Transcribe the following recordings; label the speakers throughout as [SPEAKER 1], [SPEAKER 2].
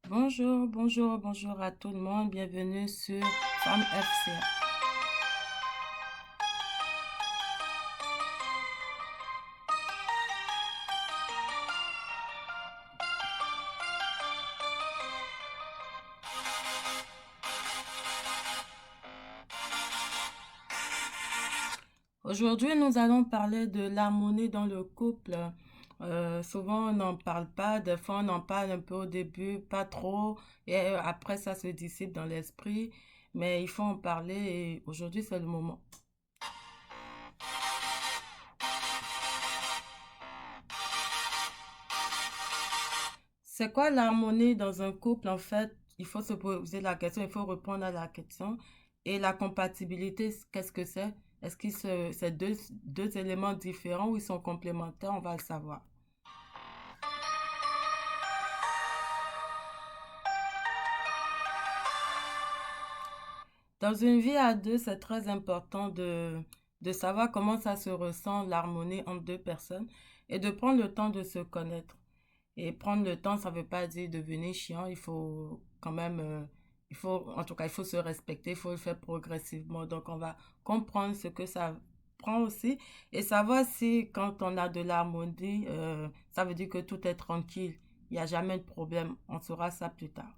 [SPEAKER 1] Bonjour, bonjour, bonjour à tout le monde. Bienvenue sur Femme FCA. Aujourd'hui, nous allons parler de l'harmonie dans le couple. Souvent, on n'en parle pas. Des fois, on en parle un peu au début, pas trop. Et après, ça se dissipe dans l'esprit. Mais il faut en parler et aujourd'hui, c'est le moment. C'est quoi l'harmonie dans un couple? En fait, il faut se poser la question, il faut répondre à la question. Et la compatibilité, qu'est-ce que c'est? Est-ce que c'est deux éléments différents ou ils sont complémentaires? On va le savoir. Dans une vie à deux, c'est très important de savoir comment ça se ressent, l'harmonie entre deux personnes, et de prendre le temps de se connaître. Et prendre le temps, ça ne veut pas dire devenir chiant. Il faut quand même, en tout cas, il faut se respecter, il faut le faire progressivement. Donc, on va comprendre ce que ça prend aussi et savoir si quand on a de l'harmonie, ça veut dire que tout est tranquille. Il n'y a jamais de problème. On saura ça plus tard.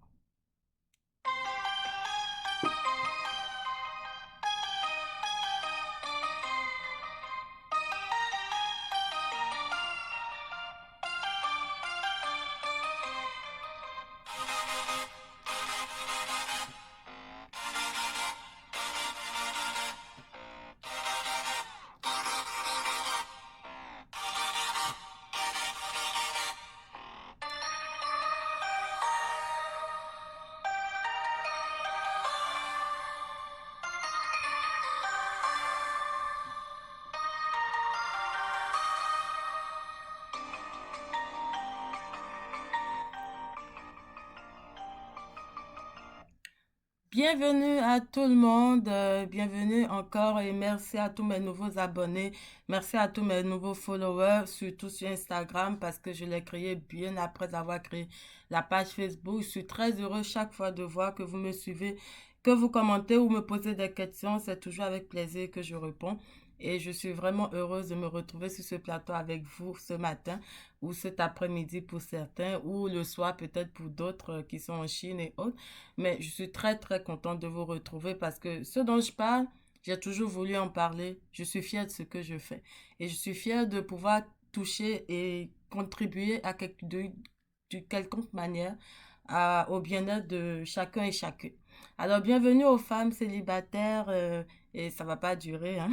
[SPEAKER 1] Bienvenue à tout le monde, bienvenue encore et merci à tous mes nouveaux abonnés, merci à tous mes nouveaux followers, surtout sur Instagram parce que je l'ai créé bien après avoir créé la page Facebook. Je suis très heureuse chaque fois de voir que vous me suivez, que vous commentez ou me posez des questions. C'est toujours avec plaisir que je réponds. Et je suis vraiment heureuse de me retrouver sur ce plateau avec vous ce matin ou cet après-midi pour certains ou le soir peut-être pour d'autres qui sont en Chine et autres. Mais je suis très, très contente de vous retrouver parce que ce dont je parle, j'ai toujours voulu en parler. Je suis fière de ce que je fais. Et je suis fière de pouvoir toucher et contribuer de quelconque manière au bien-être de chacun et chacune. Alors, bienvenue aux femmes célibataires, et ça va pas durer, hein.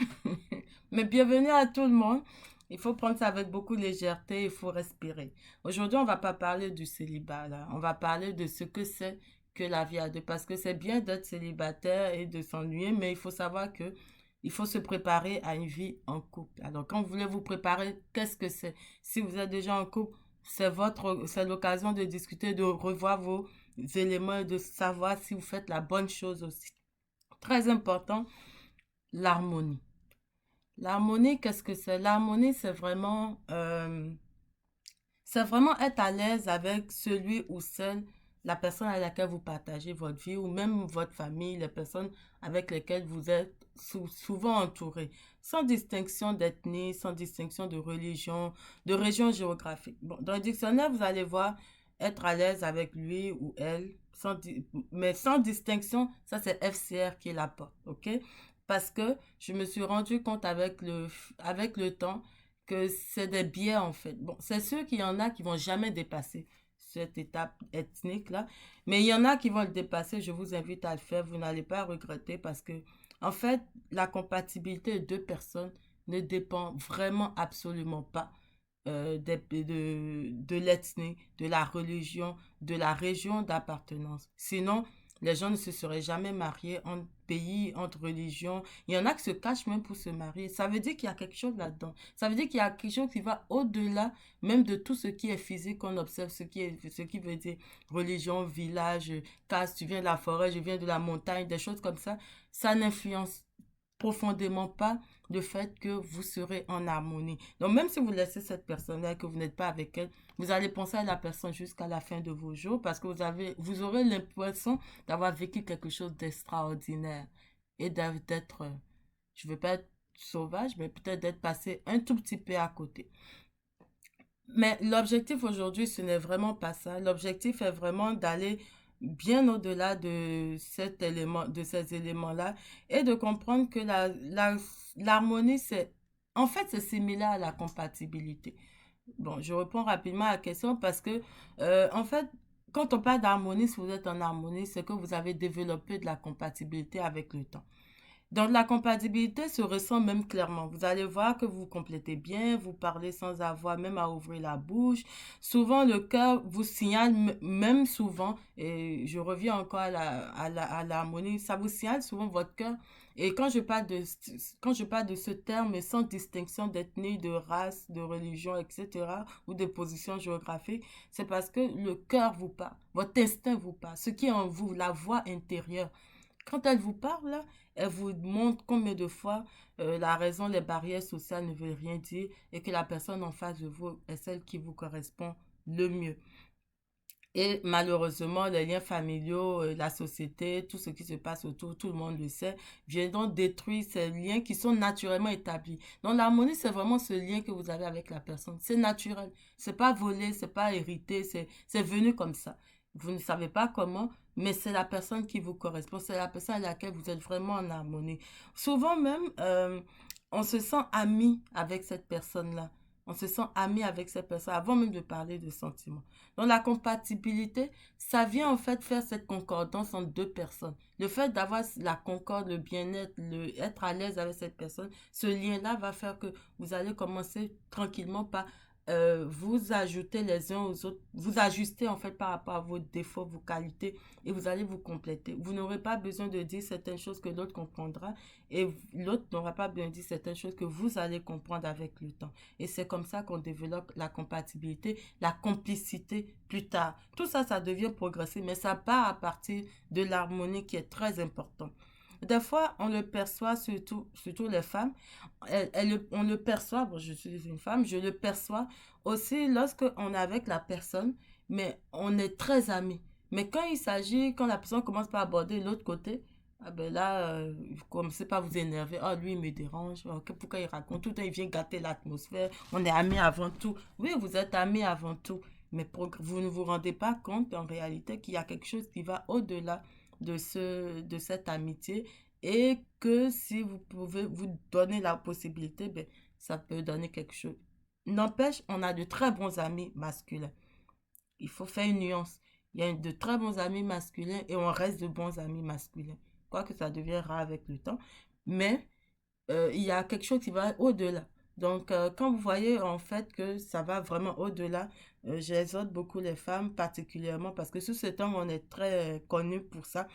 [SPEAKER 1] Mais bienvenue à tout le monde. Il faut prendre ça avec beaucoup de légèreté, il faut respirer. Aujourd'hui, on va pas parler du célibat, là. On va parler de ce que c'est que la vie à deux. Parce que c'est bien d'être célibataire et de s'ennuyer, mais il faut savoir que il faut se préparer à une vie en couple. Alors, quand vous voulez vous préparer, qu'est-ce que c'est? Si vous êtes déjà en couple, c'est l'occasion de discuter, de revoir vos éléments et de savoir si vous faites la bonne chose aussi. Très important, l'harmonie. L'harmonie, qu'est-ce que c'est? L'harmonie, c'est vraiment être à l'aise avec celui ou celle, la personne à laquelle vous partagez votre vie ou même votre famille, les personnes avec lesquelles vous êtes souvent entouré, sans distinction d'ethnie, sans distinction de religion, de région géographique. Bon, dans le dictionnaire, vous allez voir être à l'aise avec lui ou elle, mais sans distinction, ça c'est FCR qui l'apporte, ok? Parce que je me suis rendu compte avec le temps que c'est des biais en fait. Bon, c'est sûr qu'il y en a qui vont jamais dépasser cette étape ethnique là, mais il y en a qui vont le dépasser. Je vous invite à le faire, vous n'allez pas regretter parce que en fait, la compatibilité de deux personnes ne dépend vraiment absolument pas de l'ethnie, de la religion, de la région d'appartenance. Sinon, les gens ne se seraient jamais mariés entre pays, entre religions. Il y en a qui se cachent même pour se marier. Ça veut dire qu'il y a quelque chose là-dedans. Ça veut dire qu'il y a quelque chose qui va au-delà même de tout ce qui est physique qu'on observe, ce qui veut dire religion, village, caste, tu viens de la forêt, je viens de la montagne, des choses comme ça. Ça n'influence profondément pas le fait que vous serez en harmonie. Donc, même si vous laissez cette personne-là et que vous n'êtes pas avec elle, vous allez penser à la personne jusqu'à la fin de vos jours parce que vous aurez l'impression d'avoir vécu quelque chose d'extraordinaire et d'être, je ne veux pas être sauvage, mais peut-être d'être passé un tout petit peu à côté. Mais l'objectif aujourd'hui, ce n'est vraiment pas ça. L'objectif est vraiment d'aller bien au-delà de cet élément, de ces éléments-là et de comprendre que l'harmonie, en fait, c'est similaire à la compatibilité. Bon, je réponds rapidement à la question parce que, en fait, quand on parle d'harmonie, si vous êtes en harmonie, c'est que vous avez développé de la compatibilité avec le temps. Donc, la compatibilité se ressent même clairement. Vous allez voir que vous vous complétez bien, vous parlez sans avoir même à ouvrir la bouche. Souvent, le cœur vous signale, même souvent, et je reviens encore à l'harmonie, ça vous signale souvent votre cœur. Et quand je parle de ce terme, sans distinction d'ethnie, de race, de religion, etc., ou de position géographique, c'est parce que le cœur vous parle, votre instinct vous parle, ce qui est en vous, la voix intérieure. Quand elle vous parle, là, elle vous montre combien de fois la raison, les barrières sociales ne veulent rien dire et que la personne en face de vous est celle qui vous correspond le mieux. Et malheureusement, les liens familiaux, la société, tout ce qui se passe autour, tout le monde le sait, vient donc détruire ces liens qui sont naturellement établis. Donc l'harmonie, c'est vraiment ce lien que vous avez avec la personne. C'est naturel. C'est pas volé, c'est pas hérité, c'est venu comme ça. Vous ne savez pas comment, mais c'est la personne qui vous correspond. C'est la personne à laquelle vous êtes vraiment en harmonie. Souvent même, on se sent ami avec cette personne-là. On se sent ami avec cette personne avant même de parler de sentiments. Donc la compatibilité, ça vient en fait faire cette concordance entre deux personnes. Le fait d'avoir la concorde, le bien-être, être à l'aise avec cette personne, ce lien-là va faire que vous allez commencer tranquillement par vous ajouter les uns aux autres, vous ajuster en fait par rapport à vos défauts, vos qualités et vous allez vous compléter. Vous n'aurez pas besoin de dire certaines choses que l'autre comprendra et l'autre n'aura pas besoin de dire certaines choses que vous allez comprendre avec le temps. Et c'est comme ça qu'on développe la compatibilité, la complicité plus tard. Tout ça, ça devient progressif, mais ça part à partir de l'harmonie qui est très importante. Des fois, on le perçoit, surtout les femmes, on le perçoit, bon, je suis une femme, je le perçois aussi lorsque on est avec la personne, mais on est très amis. Mais quand il s'agit, quand la personne commence par aborder l'autre côté, ah ben là, vous commencez pas à vous énerver. Ah, lui, il me dérange. Oh, pourquoi il raconte tout le temps, il vient gâter l'atmosphère. On est amis avant tout. Oui, vous êtes amis avant tout. Mais vous ne vous rendez pas compte en réalité qu'il y a quelque chose qui va au-delà de cette amitié et que si vous pouvez vous donner la possibilité, ben, ça peut donner quelque chose. N'empêche, on a de très bons amis masculins. Il faut faire une nuance. Il y a de très bons amis masculins et on reste de bons amis masculins. Quoique ça devient rare avec le temps. Mais il y a quelque chose qui va au-delà. Donc, quand vous voyez en fait que ça va vraiment au-delà, j'exhorte beaucoup les femmes particulièrement parce que sous ce temps, on est très connus pour ça.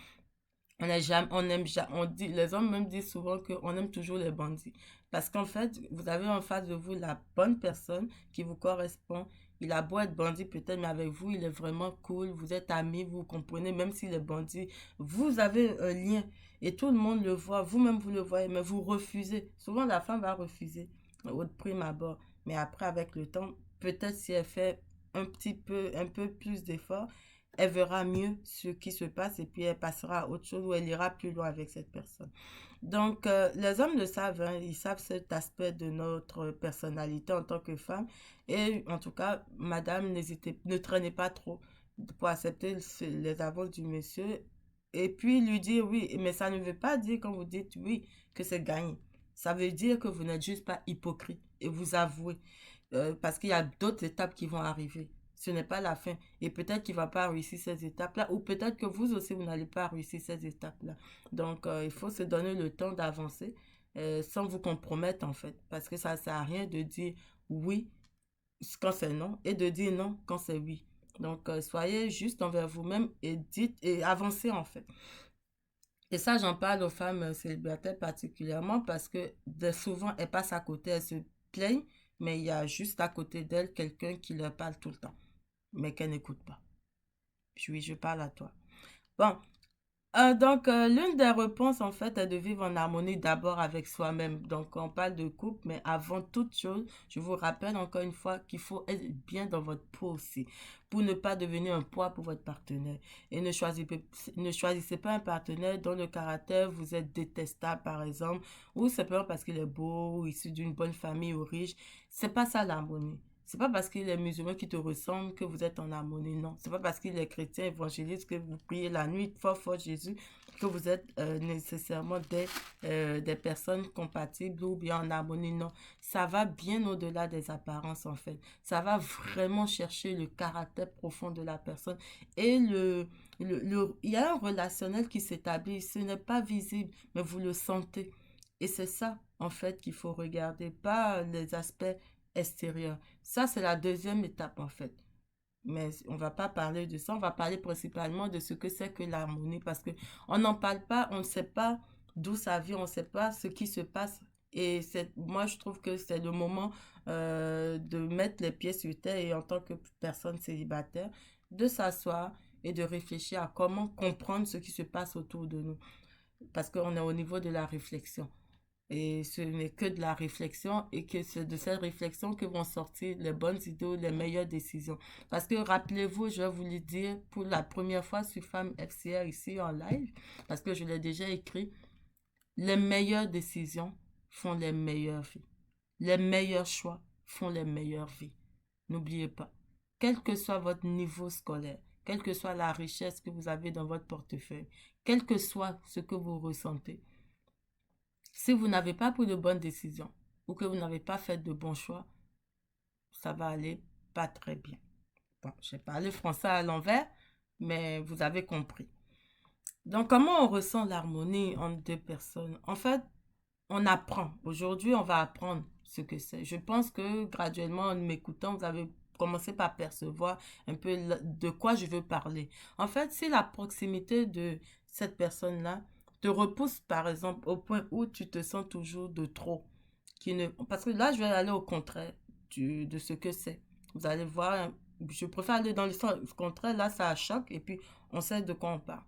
[SPEAKER 1] On est jamais, on aime, on dit, les hommes même disent souvent qu'on aime toujours les bandits. Parce qu'en fait, vous avez en face de vous la bonne personne qui vous correspond. Il a beau être bandit peut-être, mais avec vous, il est vraiment cool. Vous êtes amis, vous comprenez, même s'il est bandit. Vous avez un lien et tout le monde le voit. Vous-même, vous le voyez, mais vous refusez. Souvent, la femme va refuser au prime abord. Mais après, avec le temps, peut-être si elle fait un peu plus d'efforts, elle verra mieux ce qui se passe et puis elle passera à autre chose ou elle ira plus loin avec cette personne. Donc, les hommes le savent, hein, ils savent cet aspect de notre personnalité en tant que femme. Et en tout cas, madame, ne traînez pas trop pour accepter les avances du monsieur. Et puis lui dire oui, mais ça ne veut pas dire quand vous dites oui que c'est gagné. Ça veut dire que vous n'êtes juste pas hypocrite et vous avouez. Parce qu'il y a d'autres étapes qui vont arriver. Ce n'est pas la fin. Et peut-être qu'il ne va pas réussir ces étapes-là, ou peut-être que vous aussi, vous n'allez pas réussir ces étapes-là. Donc, il faut se donner le temps d'avancer sans vous compromettre, en fait. Parce que ça ne sert à rien de dire oui quand c'est non et de dire non quand c'est oui. Donc, soyez juste envers vous-même et dites et avancez, en fait. Et ça, j'en parle aux femmes célibataires particulièrement parce que souvent, elles passent à côté, elles se plaignent, mais il y a juste à côté d'elles quelqu'un qui leur parle tout le temps, mais qu'elles n'écoutent pas. Puis oui, je parle à toi. Bon, L'une des réponses, en fait, est de vivre en harmonie d'abord avec soi-même. Donc, on parle de couple, mais avant toute chose, je vous rappelle encore une fois qu'il faut être bien dans votre peau aussi, pour ne pas devenir un poids pour votre partenaire. Et ne choisissez pas un partenaire dont le caractère vous est détestable, par exemple, ou simplement parce qu'il est beau, ou issu d'une bonne famille ou riche. C'est pas ça l'harmonie. C'est pas parce qu'il est musulman qui te ressemble que vous êtes en harmonie, non. C'est pas parce qu'il est chrétien évangéliste que vous priez la nuit, fort, fort Jésus, que vous êtes nécessairement des personnes compatibles ou bien en harmonie, non. Ça va bien au-delà des apparences, en fait. Ça va vraiment chercher le caractère profond de la personne. Et il y a un relationnel qui s'établit. Ce n'est pas visible, mais vous le sentez. Et c'est ça, en fait, qu'il faut regarder, pas les aspects extérieurs. Ça, c'est la deuxième étape, en fait. Mais on va pas parler de ça, on va parler principalement de ce que c'est que l'harmonie, parce que on n'en parle pas, on ne sait pas d'où ça vient, on ne sait pas ce qui se passe. Et moi, je trouve que c'est le moment de mettre les pieds sur terre et en tant que personne célibataire, de s'asseoir et de réfléchir à comment comprendre ce qui se passe autour de nous. Parce qu'on est au niveau de la réflexion. Et ce n'est que de la réflexion et que c'est de cette réflexion que vont sortir les bonnes idées, les meilleures décisions. Parce que rappelez-vous, je vais vous le dire pour la première fois sur Femme FCR ici en live, parce que je l'ai déjà écrit, les meilleures décisions font les meilleures vies. Les meilleurs choix font les meilleures vies. N'oubliez pas, quel que soit votre niveau scolaire, quelle que soit la richesse que vous avez dans votre portefeuille, quel que soit ce que vous ressentez, si vous n'avez pas pris de bonnes décisions ou que vous n'avez pas fait de bons choix, ça va aller pas très bien. Bon, j'ai parlé français à l'envers, mais vous avez compris. Donc, comment on ressent l'harmonie entre deux personnes? En fait, on apprend. Aujourd'hui, on va apprendre ce que c'est. Je pense que graduellement, en m'écoutant, vous avez commencé par percevoir un peu de quoi je veux parler. En fait, si la proximité de cette personne-là te repousse, par exemple, au point où tu te sens toujours de trop, parce que là, je vais aller au contraire de ce que c'est. Vous allez voir, je préfère aller dans le sens contraire, là, ça choque, et puis on sait de quoi on parle.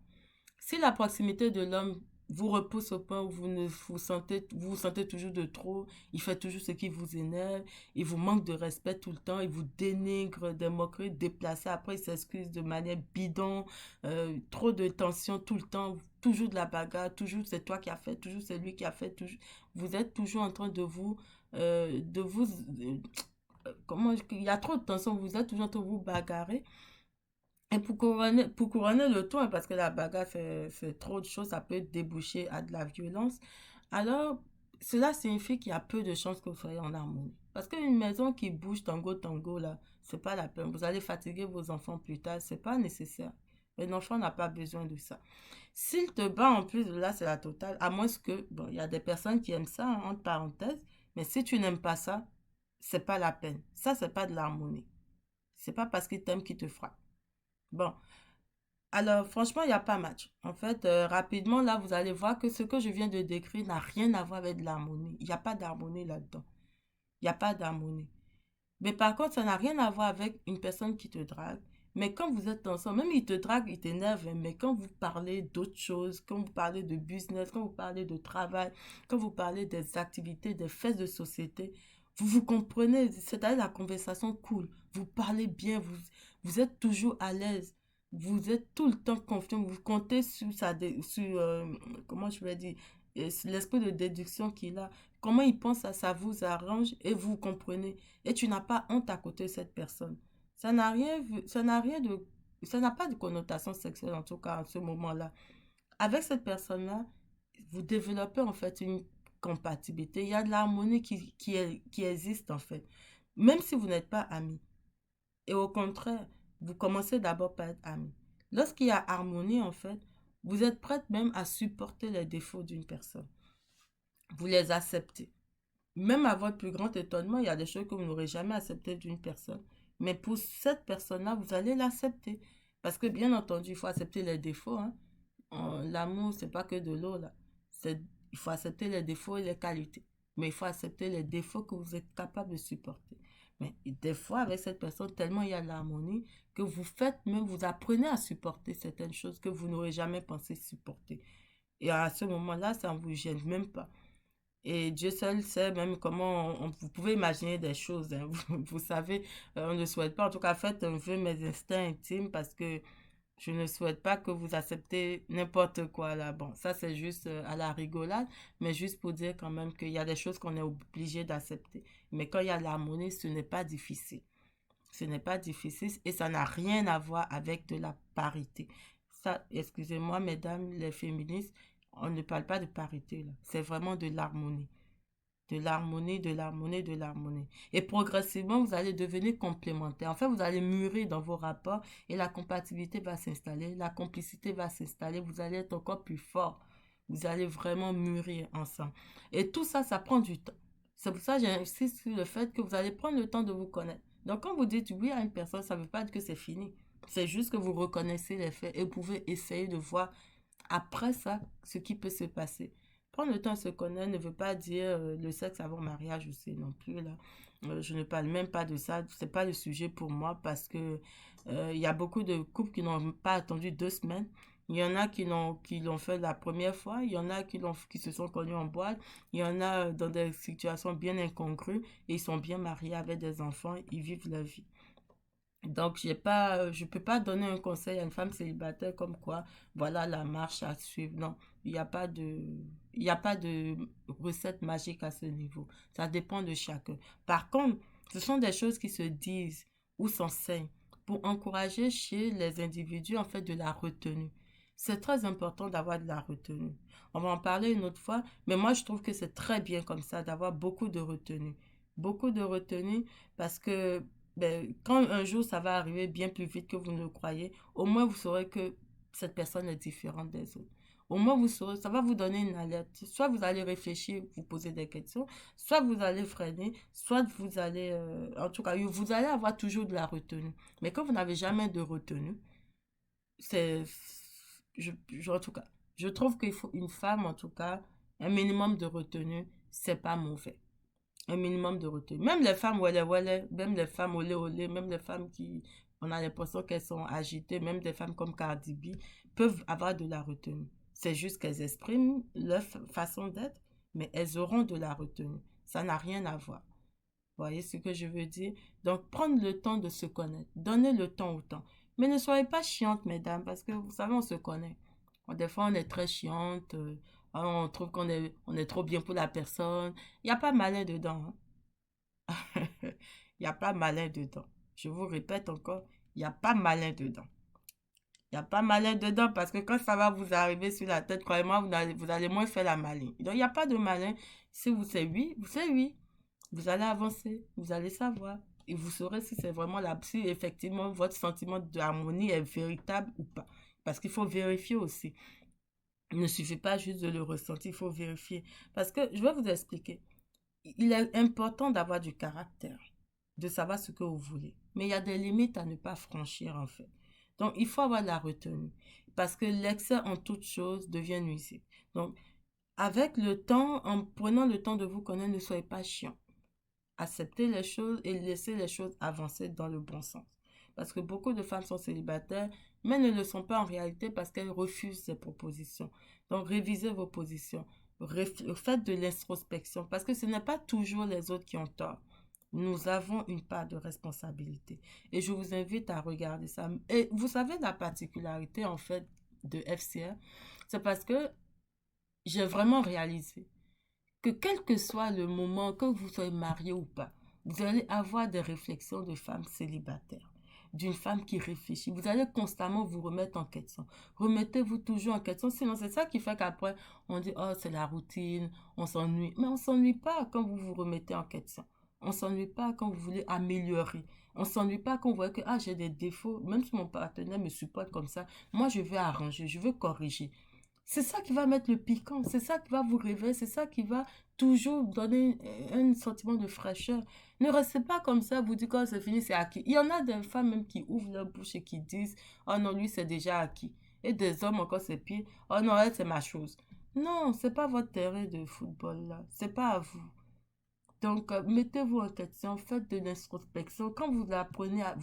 [SPEAKER 1] Si la proximité de l'homme vous repousse au point où vous vous sentez toujours de trop, il fait toujours ce qui vous énerve, il vous manque de respect tout le temps, il vous dénigre, des moqueries déplacées, après il s'excuse de manière bidon, trop de tension tout le temps, toujours de la bagarre, toujours c'est toi qui as fait, toujours c'est lui qui a fait, toujours, vous êtes toujours en train de vous, comment, il y a trop de tension, vous êtes toujours en train de vous bagarrer. Et pour couronner le tout, hein, parce que la bagarre fait trop de choses, ça peut déboucher à de la violence. Alors, cela signifie qu'il y a peu de chances que vous soyez en harmonie. Parce qu'une maison qui bouge tango tango, là, c'est pas la peine. Vous allez fatiguer vos enfants plus tard, c'est pas nécessaire. Un enfant n'a pas besoin de ça. S'il te bat en plus, là, c'est la totale. À moins que, bon, il y a des personnes qui aiment ça, hein, entre parenthèses. Mais si tu n'aimes pas ça, c'est pas la peine. Ça, c'est pas de l'harmonie. C'est pas parce qu'il t'aime qu'il te frappe. Bon, alors, franchement, il n'y a pas match. En fait, rapidement, là, vous allez voir que ce que je viens de décrire n'a rien à voir avec de l'harmonie. Il n'y a pas d'harmonie là-dedans. Il n'y a pas d'harmonie. Mais par contre, ça n'a rien à voir avec une personne qui te drague. Mais quand vous êtes ensemble, même il te drague, il t'énerve, hein, mais quand vous parlez d'autres choses, quand vous parlez de business, quand vous parlez de travail, quand vous parlez des activités, des faits de société, vous vous comprenez, c'est-à-dire la conversation cool. Vous parlez bien, vous êtes toujours à l'aise. Vous êtes tout le temps confiant, vous comptez sur comment je vais dire, sur l'esprit de déduction qu'il a. Comment il pense à ça vous arrange et vous comprenez. Et tu n'as pas honte à côté de cette personne. Ça n'a rien de, ça n'a pas de connotation sexuelle en tout cas à ce moment-là. Avec cette personne-là, vous développez en fait une compatibilité. Il y a de l'harmonie qui existe en fait. Même si vous n'êtes pas amis. Et au contraire, vous commencez d'abord par être amis. Lorsqu'il y a harmonie en fait, vous êtes prête même à supporter les défauts d'une personne. Vous les acceptez. Même à votre plus grand étonnement, il y a des choses que vous n'aurez jamais acceptées d'une personne. Mais pour cette personne-là, vous allez l'accepter. Parce que bien entendu, il faut accepter les défauts, hein. L'amour, c'est pas que de l'eau, là. Il faut accepter les défauts et les qualités. Mais il faut accepter les défauts que vous êtes capable de supporter. Mais des fois, avec cette personne, tellement il y a de l'harmonie que vous faites, même vous apprenez à supporter certaines choses que vous n'aurez jamais pensé supporter. Et à ce moment-là, ça ne vous gêne même pas. Et Dieu seul sait même comment vous pouvez imaginer des choses. Hein. Vous savez, on ne souhaite pas. En tout cas, faites un vœu mes instincts intimes parce que je ne souhaite pas que vous acceptez n'importe quoi là. Bon, ça c'est juste à la rigolade, mais juste pour dire quand même qu'il y a des choses qu'on est obligé d'accepter. Mais quand il y a l'harmonie, ce n'est pas difficile. Ce n'est pas difficile et ça n'a rien à voir avec de la parité. Ça, excusez-moi, mesdames les féministes, on ne parle pas de parité là. C'est vraiment de l'harmonie. De l'harmonie, de l'harmonie, de l'harmonie. Et progressivement, vous allez devenir complémentaires. En fait, vous allez mûrir dans vos rapports et la compatibilité va s'installer, la complicité va s'installer, vous allez être encore plus fort. Vous allez vraiment mûrir ensemble. Et tout ça, ça prend du temps. C'est pour ça que j'insiste sur le fait que vous allez prendre le temps de vous connaître. Donc, quand vous dites oui à une personne, ça ne veut pas dire que c'est fini. C'est juste que vous reconnaissez les faits et vous pouvez essayer de voir après ça ce qui peut se passer. Prendre le temps de se connaître ne veut pas dire le sexe avant mariage aussi non plus là. Je ne parle même pas de ça. C'est pas le sujet pour moi parce que il y a beaucoup de couples qui n'ont pas attendu 2 semaines. Il y en a qui l'ont fait la première fois. Il y en a qui se sont connus en boîte. Il y en a dans des situations bien incongrues et ils sont bien mariés avec des enfants. Ils vivent leur vie. Donc, je peux pas donner un conseil à une femme célibataire comme quoi, voilà la marche à suivre. Non, il y a pas de recette magique à ce niveau. Ça dépend de chacun. Par contre, ce sont des choses qui se disent ou s'enseignent pour encourager chez les individus, en fait, de la retenue. C'est très important d'avoir de la retenue. On va en parler une autre fois, mais moi, je trouve que c'est très bien comme ça d'avoir beaucoup de retenue. Beaucoup de retenue parce que ben, quand un jour ça va arriver bien plus vite que vous ne le croyez, au moins vous saurez que cette personne est différente des autres. Au moins vous saurez, ça va vous donner une alerte. Soit vous allez réfléchir, vous poser des questions, soit vous allez freiner, soit vous allez, en tout cas, vous allez avoir toujours de la retenue. Mais quand vous n'avez jamais de retenue, c'est, en tout cas, je trouve qu'il faut une femme, en tout cas, un minimum de retenue, c'est pas mauvais un minimum de retenue. Même les femmes wale, même les femmes olé, même les femmes qui, on a l'impression qu'elles sont agitées, même des femmes comme Cardi B, peuvent avoir de la retenue. C'est juste qu'elles expriment leur façon d'être, mais elles auront de la retenue. Ça n'a rien à voir. Vous voyez ce que je veux dire? Donc, prendre le temps de se connaître. Donnez le temps au temps. Mais ne soyez pas chiante, mesdames, parce que vous savez, on se connaît. Des fois, on est très chiante. On trouve on est trop bien pour la personne. Il n'y a pas malin dedans. Hein. Il n'y a pas malin dedans. Je vous répète encore, il n'y a pas malin dedans. Il n'y a pas malin dedans parce que quand ça va vous arriver sur la tête, croyez-moi, vous allez moins faire la maline. Donc, il n'y a pas de malin. Si vous savez oui, vous savez oui. Vous allez avancer, vous allez savoir. Et vous saurez si c'est vraiment là, si effectivement votre sentiment d'harmonie est véritable ou pas. Parce qu'il faut vérifier aussi. Il ne suffit pas juste de le ressentir, il faut vérifier. Parce que je vais vous expliquer. Il est important d'avoir du caractère, de savoir ce que vous voulez. Mais il y a des limites à ne pas franchir en fait. Donc il faut avoir la retenue. Parce que l'excès en toute chose devient nuisible. Donc avec le temps, en prenant le temps de vous connaître, ne soyez pas chiant. Accepter les choses et laisser les choses avancer dans le bon sens. Parce que beaucoup de femmes sont célibataires, mais ne le sont pas en réalité parce qu'elles refusent ces propositions. Donc, révisez vos positions. Faites de l'introspection parce que ce n'est pas toujours les autres qui ont tort. Nous avons une part de responsabilité. Et je vous invite à regarder ça. Et vous savez la particularité, en fait, de FCR, c'est parce que j'ai vraiment réalisé que quel que soit le moment, que vous soyez marié ou pas, vous allez avoir des réflexions de femmes célibataires, d'une femme qui réfléchit. Vous allez constamment vous remettre en question. Remettez-vous toujours en question. Sinon, c'est ça qui fait qu'après, on dit, oh, c'est la routine, on s'ennuie. Mais on ne s'ennuie pas quand vous vous remettez en question. On ne s'ennuie pas quand vous voulez améliorer. On ne s'ennuie pas quand vous voyez que ah, j'ai des défauts. Même si mon partenaire me supporte comme ça, moi, je vais arranger, je veux corriger. C'est ça qui va mettre le piquant, c'est ça qui va vous réveiller, c'est ça qui va toujours donner un sentiment de fraîcheur. Ne restez pas comme ça, vous dites quand c'est fini, c'est acquis. Il y en a des femmes même qui ouvrent leur bouche et qui disent, oh non, lui c'est déjà acquis. Et des hommes encore c'est pire, oh non, elle c'est ma chose. Non, c'est pas votre terrain de football là, c'est pas à vous. Donc, mettez-vous en question, faites de l'introspection. Quand vous apprenez à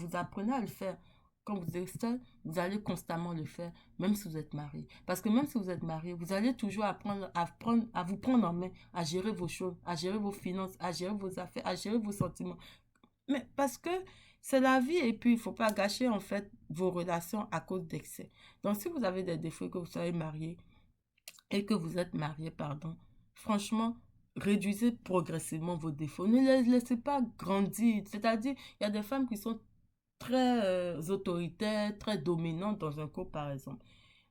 [SPEAKER 1] le faire, quand vous êtes seul, vous allez constamment le faire, même si vous êtes marié. Parce que même si vous êtes marié, vous allez toujours apprendre à vous prendre en main, à gérer vos choses, à gérer vos finances, à gérer vos affaires, à gérer vos sentiments. Mais parce que c'est la vie et puis il ne faut pas gâcher en fait vos relations à cause d'excès. Donc, si vous avez des défauts que vous soyez marié, et que vous êtes marié, pardon, franchement, réduisez progressivement vos défauts. Ne les laissez pas grandir. C'est-à-dire, il y a des femmes qui sont très autoritaires, très dominantes dans un couple, par exemple.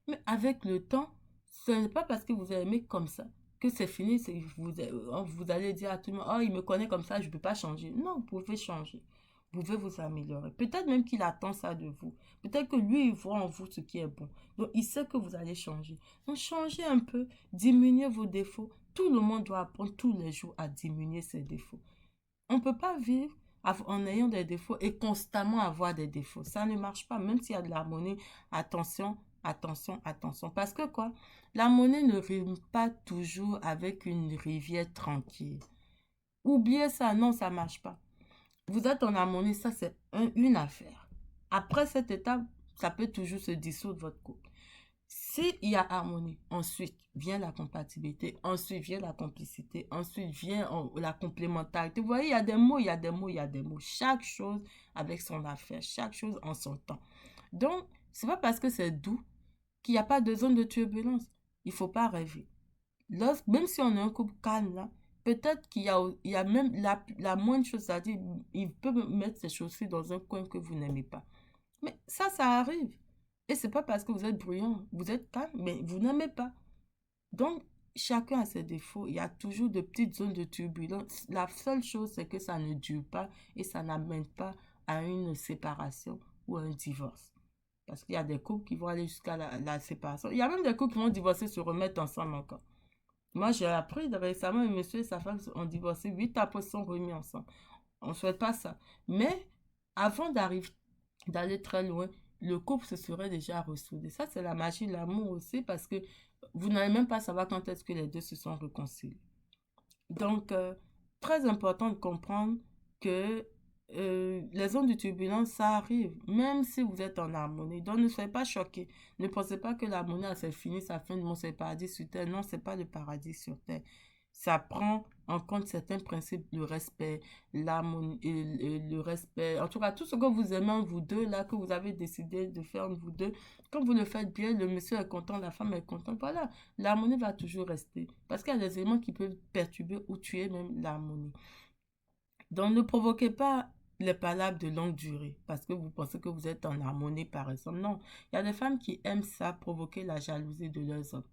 [SPEAKER 1] Mais avec le temps, ce n'est pas parce que vous aimez comme ça que c'est fini. Vous allez dire à tout le monde, oh, il me connaît comme ça, je ne peux pas changer. Non, vous pouvez changer. Vous pouvez vous améliorer. Peut-être même qu'il attend ça de vous. Peut-être que lui, il voit en vous ce qui est bon. Donc, il sait que vous allez changer. Donc, changez un peu, diminuez vos défauts. Tout le monde doit apprendre tous les jours à diminuer ses défauts. On ne peut pas vivre en ayant des défauts et constamment avoir des défauts. Ça ne marche pas, même s'il y a de l'harmonie. Attention, attention, attention. Parce que quoi? L'harmonie ne rime pas toujours avec une rivière tranquille. Oubliez ça, non, ça ne marche pas. Vous êtes en harmonie, ça c'est une affaire. Après cette étape, ça peut toujours se dissoudre votre couple. S'il y a harmonie, ensuite vient la compatibilité, ensuite vient la complicité, ensuite vient la complémentarité. Vous voyez, il y a des mots, il y a des mots, il y a des mots. Chaque chose avec son affaire, chaque chose en son temps. Donc, c'est pas parce que c'est doux qu'il n'y a pas de zone de turbulence. Il ne faut pas rêver. Même si on est un couple calme là, peut-être qu'il y a même la moindre chose à dire, il peut mettre ses chaussures dans un coin que vous n'aimez pas. Mais ça arrive. Et c'est pas parce que vous êtes bruyant, vous êtes calme, mais vous n'aimez pas. Donc, chacun a ses défauts. Il y a toujours de petites zones de turbulence. La seule chose, c'est que ça ne dure pas et ça n'amène pas à une séparation ou à un divorce. Parce qu'il y a des couples qui vont aller jusqu'à la séparation. Il y a même des couples qui vont divorcer, se remettre ensemble encore. Moi, j'ai appris récemment, un monsieur et sa femme ont divorcé 8 après sont remis ensemble. On ne souhaite pas ça. Mais avant d'aller très loin, le couple se serait déjà ressoudé. Ça, c'est la magie de l'amour aussi parce que vous n'allez même pas savoir quand est-ce que les deux se sont réconciliés. Donc, très important de comprendre que les zones de turbulence, ça arrive, même si vous êtes en harmonie. Donc, ne soyez pas choqués. Ne pensez pas que l'harmonie, c'est fini, ça fin du monde, c'est le paradis sur terre. Non, c'est pas le paradis sur terre. Ça prend en compte certains principes, le respect, l'harmonie, le respect. En tout cas, tout ce que vous aimez en vous deux, là, que vous avez décidé de faire en vous deux, quand vous le faites bien, le monsieur est content, la femme est contente. Voilà, l'harmonie va toujours rester. Parce qu'il y a des éléments qui peuvent perturber ou tuer même l'harmonie. Donc, ne provoquez pas les palabres de longue durée parce que vous pensez que vous êtes en harmonie, par exemple. Non, il y a des femmes qui aiment ça, provoquer la jalousie de leurs hommes.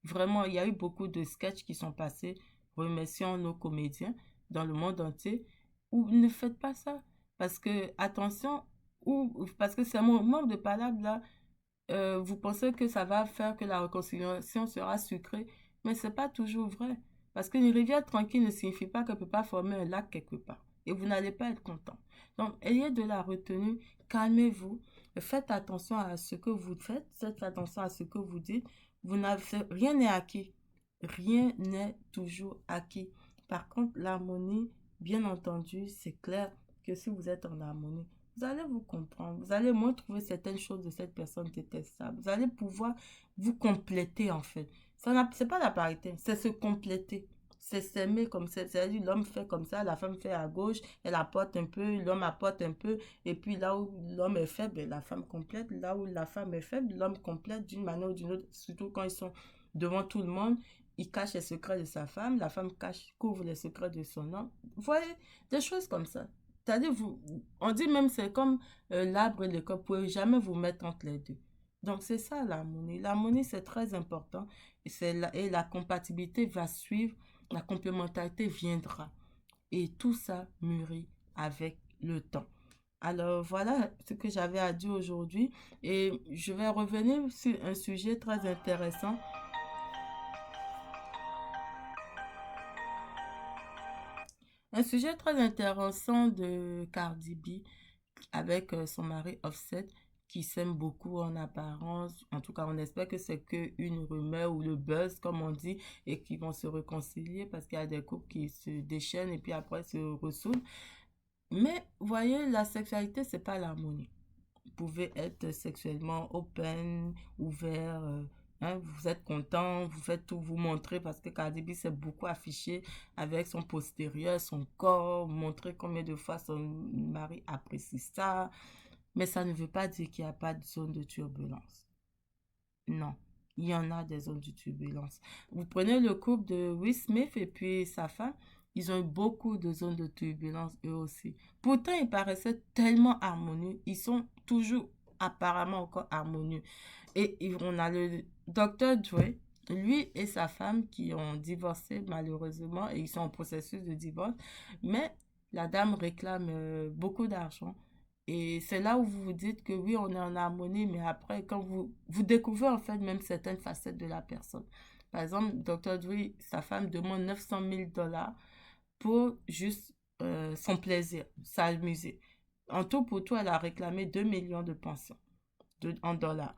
[SPEAKER 1] Vraiment, il y a eu beaucoup de sketchs qui sont passés, remerciant nos comédiens dans le monde entier, où ne faites pas ça. Parce que, attention, ou parce que c'est un moment de palabres là, vous pensez que ça va faire que la réconciliation sera sucrée, mais c'est pas toujours vrai. Parce qu'une rivière tranquille ne signifie pas qu'elle ne peut pas former un lac quelque part. Et vous n'allez pas être content. Donc, ayez de la retenue, calmez-vous, faites attention à ce que vous faites, faites attention à ce que vous dites. Rien n'est acquis. Rien n'est toujours acquis. Par contre, l'harmonie, bien entendu, c'est clair que si vous êtes en harmonie, vous allez vous comprendre. Vous allez moins trouver certaines choses de cette personne détestable. Vous allez pouvoir vous compléter en fait. C'est pas la parité, c'est se compléter. C'est s'aimer comme ça. C'est-à-dire l'homme fait comme ça, la femme fait à gauche, elle apporte un peu, l'homme apporte un peu. Et puis là où l'homme est faible, la femme complète. Là où la femme est faible, l'homme complète d'une manière ou d'une autre. Surtout quand ils sont devant tout le monde. Il cache les secrets de sa femme, la femme couvre les secrets de son homme. Vous voyez, des choses comme ça. C'est-à-dire, on dit même c'est comme l'arbre et le corps, vous ne pouvez jamais vous mettre entre les deux. Donc, c'est ça l'harmonie. L'harmonie, c'est très important et la compatibilité va suivre, la complémentarité viendra. Et tout ça mûrit avec le temps. Alors, voilà ce que j'avais à dire aujourd'hui. Et je vais revenir sur un sujet très intéressant. Un sujet très intéressant de Cardi B avec son mari Offset qui s'aiment beaucoup en apparence. En tout cas, on espère que c'est qu'une rumeur ou le buzz, comme on dit, et qui vont se réconcilier parce qu'il y a des couples qui se déchaînent et puis après se ressoudent. Mais, voyez, la sexualité, c'est pas l'harmonie. Vous pouvez être sexuellement open, ouvert, hein, vous êtes content, vous faites tout, vous montrer parce que Cardi B s'est beaucoup affiché avec son postérieur, son corps, montrer combien de fois son mari apprécie ça. Mais ça ne veut pas dire qu'il n'y a pas de zone de turbulence. Non, il y en a des zones de turbulence. Vous prenez le couple de Will Smith et puis sa femme, ils ont eu beaucoup de zones de turbulence eux aussi. Pourtant, ils paraissaient tellement harmonieux. Ils sont toujours apparemment encore harmonieux. Et on a le docteur Dre, lui et sa femme qui ont divorcé malheureusement et ils sont en processus de divorce. Mais la dame réclame beaucoup d'argent. Et c'est là où vous vous dites que oui, on est en harmonie, mais après, quand vous découvrez en fait même certaines facettes de la personne. Par exemple, Dr. Dre, sa femme demande 900 000 dollars pour juste son plaisir, s'amuser. En tout pour tout, elle a réclamé 2 millions de pensions en dollars.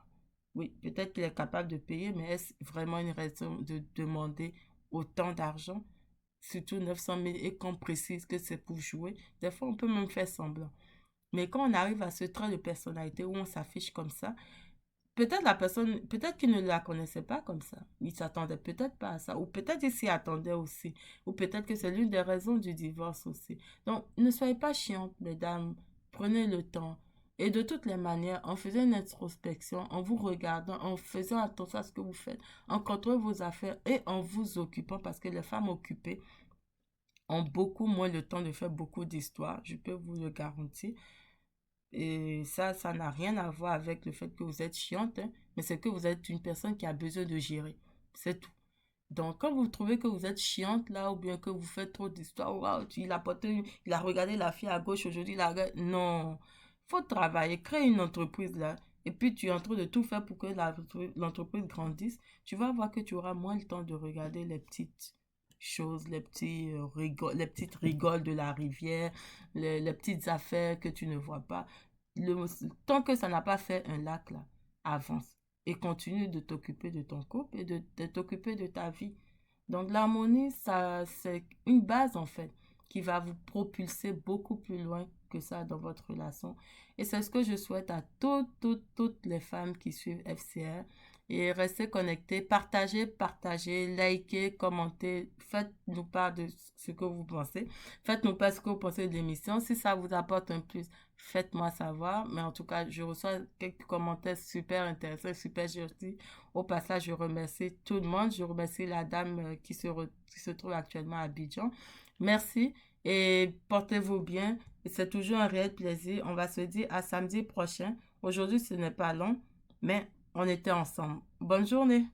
[SPEAKER 1] Oui, peut-être qu'il est capable de payer, mais est-ce vraiment une raison de demander autant d'argent? Surtout 900 000 et qu'on précise que c'est pour jouer. Des fois, on peut même faire semblant. Mais quand on arrive à ce trait de personnalité où on s'affiche comme ça, peut-être la personne, peut-être qu'il ne la connaissait pas comme ça. Il s'attendait peut-être pas à ça. Ou peut-être il s'y attendait aussi. Ou peut-être que c'est l'une des raisons du divorce aussi. Donc, ne soyez pas chiantes, mesdames. Prenez le temps. Et de toutes les manières, en faisant une introspection, en vous regardant, en faisant attention à ce que vous faites, en contrôlant vos affaires et en vous occupant, parce que les femmes occupées ont beaucoup moins le temps de faire beaucoup d'histoires, je peux vous le garantir. Et ça n'a rien à voir avec le fait que vous êtes chiante, hein, mais c'est que vous êtes une personne qui a besoin de gérer. C'est tout. Donc, quand vous trouvez que vous êtes chiante là, ou bien que vous faites trop d'histoires, waouh, il a regardé la fille à gauche aujourd'hui, il a regardé. Non, faut travailler, créer une entreprise là. Et puis, tu es en train de tout faire pour que l'entreprise grandisse. Tu vas voir que tu auras moins le temps de regarder les petites choses, les petites rigoles de la rivière, les petites affaires que tu ne vois pas. Le, tant que ça n'a pas fait un lac là, avance et continue de t'occuper de ton couple et de t'occuper de ta vie. Donc l'harmonie, ça, c'est une base en fait qui va vous propulser beaucoup plus loin que ça dans votre relation. Et c'est ce que je souhaite à toutes les femmes qui suivent FCR. Et restez connectés, partagez, likez, commentez, faites-nous part de ce que vous pensez. Faites-nous part de ce que vous pensez de l'émission. Si ça vous apporte un plus, faites-moi savoir. Mais en tout cas, je reçois quelques commentaires super intéressants, super gentils. Au passage, je remercie tout le monde. Je remercie la dame qui se trouve actuellement à Abidjan. Merci et portez-vous bien. C'est toujours un réel plaisir. On va se dire à samedi prochain. Aujourd'hui, ce n'est pas long, mais on était ensemble. Bonne journée.